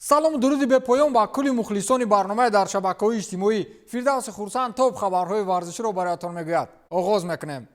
салому дуруди бепоён ба кулли мухлисони барномаи дар шабакаҳои иҷтимоӣ. Фирдавси хурсанд тоб хабарҳои варзиширо бароятон мегӯяд. оғоз мекунем.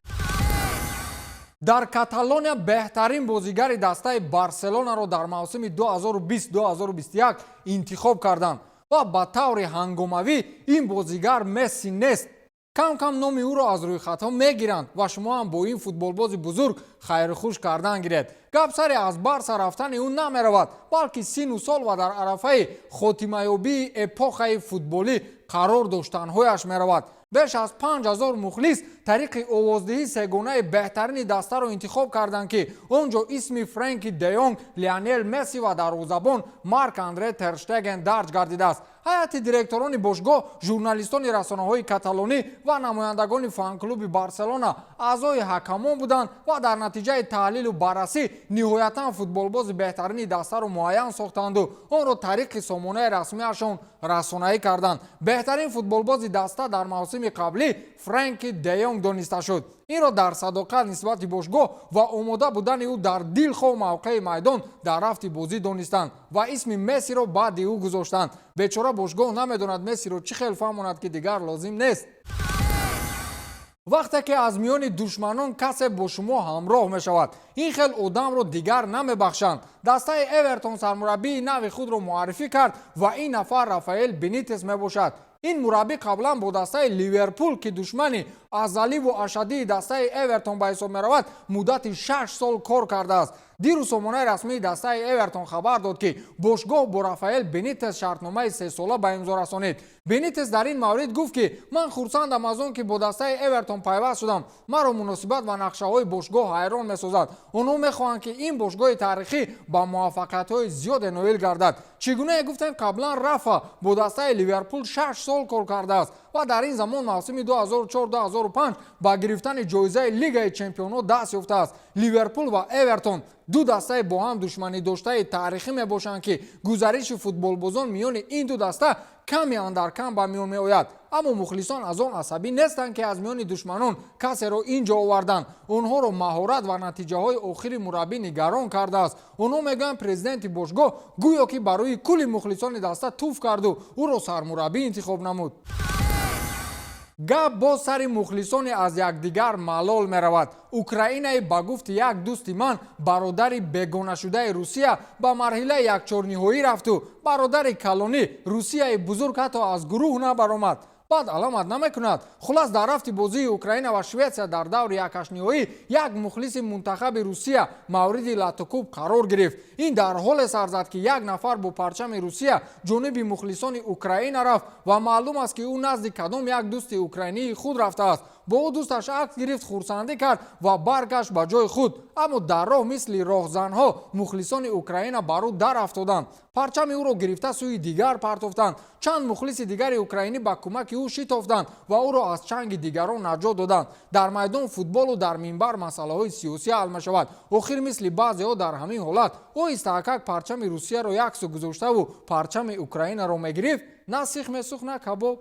дар Каталония беҳтарин бозигари дастаи Барселонаро дар мавсими 2020-2021 интихоб карданд ва ба таври ҳангомавӣ ин бозигар Месси нест. کم کم نام او را از روی خطا میگیرند و شما هم با این فوتبالباز بزرگ خیر خوش کردن گیرید. گپ سری از بارسا رفتن او نمیرود، بلکه سین و سال و در عرفه خاتمه یابی اپوخه فوتبالی قرار داشتنهایش میرود. بیش از 5000 مخلص طریق آوازدهی سگانه بهترین دسته را انتخاب کردند که اونجا اسم فرانکی دیونگ، لیونل مسی و دروازه‌بان مارک اندره ترشتگن درج گردیده است. هیئت دیرکتوران باشگاه، ژورنالیستان رسانه‌های کاتالونی و نمایندگان فان کلوب بارسلونا اعضای حکمان بودند و در نتیجه تحلیل و بررسی نهایتا فوتبالباز بهترین دسته را معین ساختند و آن را طریق سامانه رسمیشان رسانه‌ای کردند. بهترین فوتبالباز دسته در موسم قبلی فرانکی دیونگ دانسته شد. این را در صداقت نسبت باشگاه و آماده بودن او در دلخواه موقع میدان در رفت بازی دانستند و اسم مسی را بعد او گذاشتند. بیچاره باشگاه نمیداند مسی را چه خیلی فهماند که دیگر لازم نیست. وقتی که از میان دشمنان کسی با شما همراه می شود، این خیل آدم را دیگر نمی بخشند. دسته اورتون سرمربی نوی خود را معرفی کرد و این نفر رافائل بنیتس می باشد. این مربی قبلا با دسته لیورپول که دشمنی ازلی و اشدی دسته اورتون به حساب می رود مدت 6 سال کار کرده است. دیروز سامانه رسمی دسته اورتون خبر داد که باشگاه با رافائل بنیتس شرطنامه 3 ساله به امضا رسانید. بنیتس در این مورد گفت که من خرسندم از آن که با دسته اورتون پیوست شدم. مرا مناسبت و نقشه های باشگاه حیران می‌سازد. آنها می‌خواهند که این باشگاه تاریخی با موفقیت‌های زیاد نایل گردد. چگونه گفتند قبلا رفا با دسته لیورپول 6 سال کار کرده است و در این زمان موسم 2004-2005 با گرفتن جایزه لیگ چمپیون‌ها دست یافته است. لیورپول و اورتون دو دسته با هم دشمنی داشته تاریخی می باشند که گزارش فوتبالبازان میان این دو دسته کمی اندر کم به میان می آید. اما مخلصان از آن عصبی نیستند که از میان دشمنان کسی را اینجا آوردند. آنها را مهارت و نتیجه های آخری مربی نگران کرده است. آنها میگن پرزیدنت باشگاه گویا که برای کل مخلصان دسته توف کرد و او را سرمربی انتخاب نمود. گپ با سر مخلصان از یکدیگر ملال می رود. اوکراین با گفت یک دوست من برادر بیگانه شده روسیه به مرحله یک چهارنهایی رفت و برادر کلانی روسیه بزرگ حتی از گروه نبرآمد. بعد علامت نمیکند. خلاص در رفت بازی اوکراین و شویتسیا در دور یک هشت‌نهایی یک مخلص منتخب روسیه مورد لاتوکوب قرار گرفت. این در حال سر زد که یک نفر با پرچم روسیه جانب مخلصان اوکراین رفت و معلوم است که او نزد کدام یک دوست اوکراینی خود رفته است. با او دوستش عکس گرفت، خرسندی کرد و برگشت به جای خود. اما در راه مثل راهزنها مخلصان اوکراین بر او در افتادند. پرچم او را گرفته سوی دیگر پرتافتند. چند مخلص دیگر اوکراینی با کمک او شتافتند و او را از چنگ دیگران نجات دادند. در میدان فوتبال و در منبر مسئله های سیاسی حل می شود. آخر مثل بعضی ها در همین حالت او استحقاق پرچم روسیه را یک سو گذاشته و پرچم اوکراین را می گرفت. نه سیخ مسوخ نه کباب.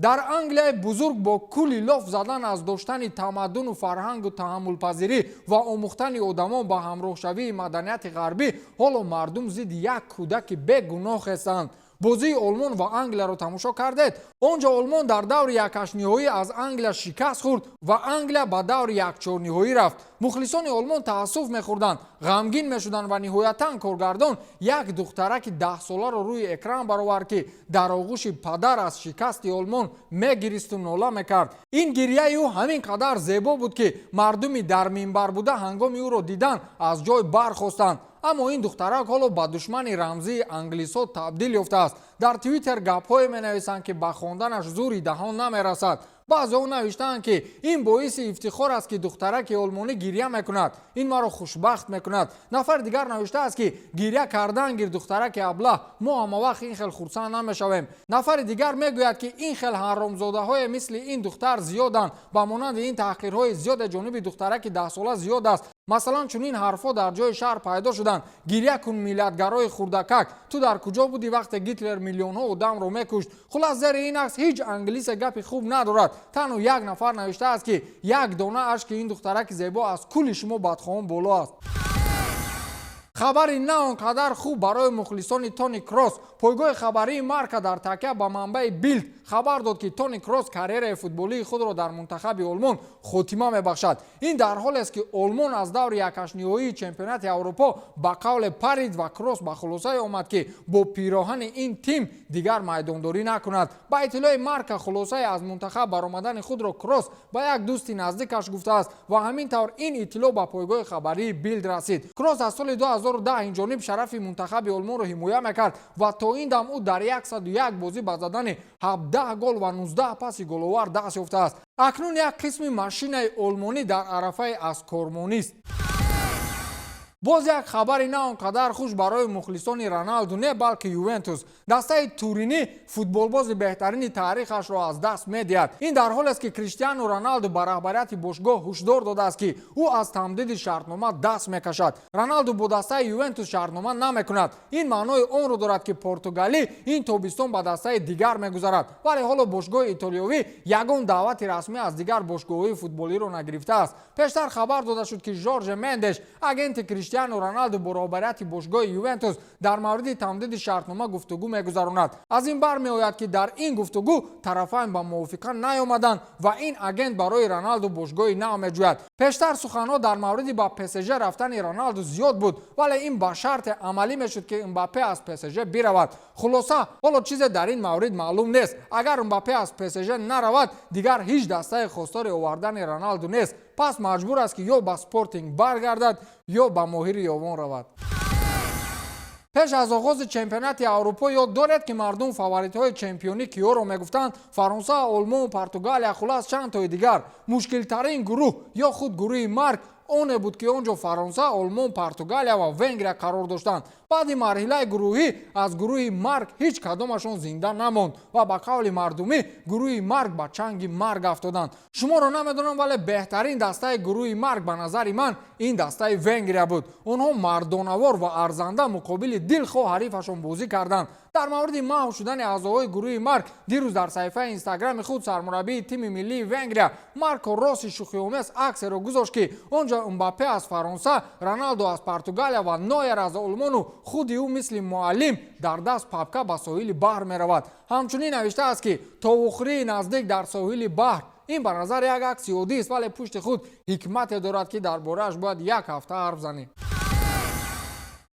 در انگلیای بزرگ با کلی لاف زدن از داشتن تمدن و فرهنگ و تحمل پذیری و آموختن آدمان با همراه شوی مدنیت غربی حالا مردم ضد یک کودک بیگناه هستند. بازی آلمان و انگلیا را تماشا کردید؟ آنجا آلمان در دور یک هشت‌نهایی از انگلیا شکست خورد و انگلیا به دور یک چهارنهایی رفت. مخلصان آلمان تأسف می‌خوردند، غمگین می‌شدند و نهایتاً کارگردان یک دخترک 10 ساله را روی اکران برآورد که در آغوش پدر از شکست آلمان می‌گریست و ناله می‌کرد. این گریه او همین قدر زیبا بود که مردمی در منبر بوده هنگام او را دیدن از جای برخاستند. اما این دخترک حالا به دشمن رمزی انگلیس‌ها تبدیل یافته است. در توییتر گپ‌های می‌نویسند که به خواندنش زوری دهان نمی‌رسد. بعضی‌ها نوشتند که این باعث افتخار است که دخترک آلمانی گریه میکند. این مرا خوشبخت میکند. نفر دیگر نوشته است که گریه کردن گیر دخترک ابله ما هم وقت این خیل خرسند نمیشویم. نفر دیگر میگوید که این خیل حرامزاده‌های مثل این دختر زیادند. با مانند این تحقیرهای زیاد جانب دخترک 10 ساله زیاد است. مثلا چون این حرفا در جای شهر پیدا شدند. گریه کن میلادگرای خردکک، تو در کجا بودی وقتی گیتلر میلیون‌ها آدم رو میکشت؟ خلاص زیر این عکس هیچ انگلیس گپ خوب ندارد. تنها یک نفر نوشته است که یک دانه اشک این دخترک زیبا از کل شما بدخواهان بالا است. хабари на он қадар хуб барои мухлисони Тони Кроос. пойгоҳи хабарии марка дар такя ба манбаи билд хабар дод ки Тони Кроос карьераи футболии худро дар мунтахаби олмон хотима мебахшад. ин дар ҳоле аст ки олмон аз даври якашниҳоии чемпионати аврупо ба қавле парид ва Кроос ба хулосае омад ки бо пироҳани ин тим дигар майдондорӣ накунад. ба иттилои марка хулосае аз мунтахаб баромадани худро Кроос ба як дӯсти наздикаш гуфтааст ва ҳамин тавр ин иттилоъ ба пойгоҳи хабарии билд расид. Кроос аз соли 2010 инҷониб шарафи мунтахаби олмонро ҳимоя мекард ва то ин дам ӯ дар 101 бозӣ ба задани 17 гол ва 19 паси головар даст ёфтааст. акнун як қисми машинаи олмонӣ дар арафаи азкормонист. боз як хабари на он қадар хуш барои мухлисони Роналду не балки Ювентус. дастаи Турини футболбози беҳтарини таърихашро аз даст медиҳад. ин дар ҳоле аст ки Криштиану Роналду ба раҳбарияти бошгоҳ ҳушдор додааст ки ӯ аз тамдиди шартнома даст мекашад. Роналду бо дастаи Ювентус шартнома намекунад. ин маънои онро дорад ки португалӣ ин тобистон ба дастаи дигар мегузарад. вале ҳоло бошгоҳи итолиёвӣ ягон даъвати расмӣ аз дигар бошгоҳҳои футболиро нагирифтааст. пештар хабар дода шуд ки Жорже Мендеш агенти Криштиану Роналду бо роҳбарияти бошгоҳи Ювентус дар мавриди тамдиди шартнома гуфтугӯ мегузаронад. аз ин бармеояд ки дар ин гуфтугӯ тарафайн ба мувофиқа наёмаданд ва ин агент барои Роналду бошгоҳи нав меҷӯяд. пештар суханҳо дар мавриди ба ПСЖ рафтани Роналду зиёд буд, вале ин ба шарте амалӣ мешуд ки Мбаппе аз ПСЖ биравад. хулоса ҳоло чизе дар ин маврид маълум нест. агар Мбаппе аз ПСЖ наравад, дигар ҳеҷ дастаи хостори овардани Роналду нест. пас маҷбур аст ки ё ба Спортинг баргардад ё ба моҳири ёвон равад. пеш аз оғози чемпионати аврупо ёд доред ки мардум фаворитҳои чемпионӣ киёро мегуфтанд? фаронса, олмон, португалия, хулас чандтои дигар. мушкилтарин гурӯҳ ё худ гурӯҳи марг оне буд ки он ҷо фаронса, олмон, португалия ва венгрия қарор доштанд. баъди марҳилаи гурӯҳӣ аз гурӯҳи марг ҳеҷ кадомашон зинда намонд ва ба қавли мардумӣ гурӯҳи марг ба чанги марг афтоданд. шуморо намедонам, вале беҳтарин дастаи гурӯҳи марг ба назари ман ин дастаи венгрия буд. онҳо мардонавор ва арзанда муқобили дилхоҳ ҳарифашон бозӣ карданд. дар мавриди маҳв шудани аъзоҳои гурӯҳи марг дирӯз дар саҳифаи инстаграми худ сармураббии тими миллии Венгрия Марко Росси шӯхиомез аксеро гузошт ки он ҷо Мбаппе аз Фаронса, Роналду аз Португалия ва Нойер аз Олмону худи ӯ мисли муаллим дар даст папка ба соҳили баҳр меравад. ҳамчунин навиштааст киtovухӯрии наздик дар соҳили баҳр. ин ба назар як акси оддист, вале пушти худ ҳикмате дорад ки дар борааш бояд як ҳафта ҳарф занем.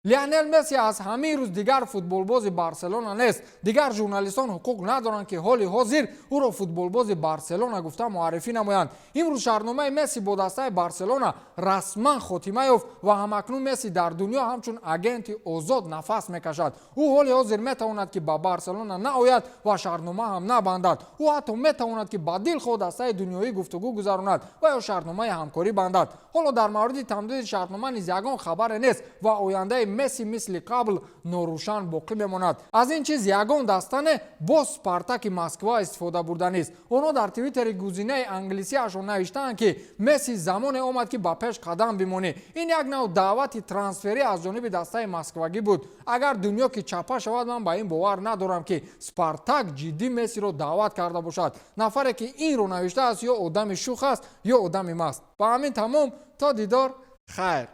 Лионел Месси аз ҳамин рӯз дигар футболбози Барселона нест. дигар журналистон ҳуқуқ надоранд ки ҳоли ҳозир ӯро футболбози Барселона гуфта муаррифӣ намоянд. имрӯз шаҳрномаи Месси бо дастаи Барселона расман хотима ёфт ва ҳамакнун Месси дар дунё ҳамчун агенти озод нафас мекашад. ӯ ҳоли ҳозир метавонад ки ба Барселона наояд ва шаҳрнома ҳам набандад. ӯ ҳатто метавонад ки ба дилхоҳ дастаи дунёӣ гуфтугӯ гузаронад ва ё шаҳрномаи ҳамкорӣ бандад. ҳоло дар мавриди тамдиди шаҳрнома низ ягон хабаре нест ва ояндаи Месси мисли қабл норӯшан боқӣ мемонад. аз ин чиз ягон дастане боз Спартаки Москва истифода бурданист. онҳо дар твиттери гузинаи англисиашон навиштаанд ки Месси замоне омад ки ба пеш қадам бимонӣ. ин як нав даъвати трансферӣ аз ҷониби дастаи москвагӣ буд. агар дунё ки чапа шавад, ман ба ин бовар надорам ки Спартак ҷиддӣ Мессиро даъват карда бошад. нафаре ки инро навиштааст ё одами шух аст ё одами маст. ба ҳамин тамом, то дидор, хайр.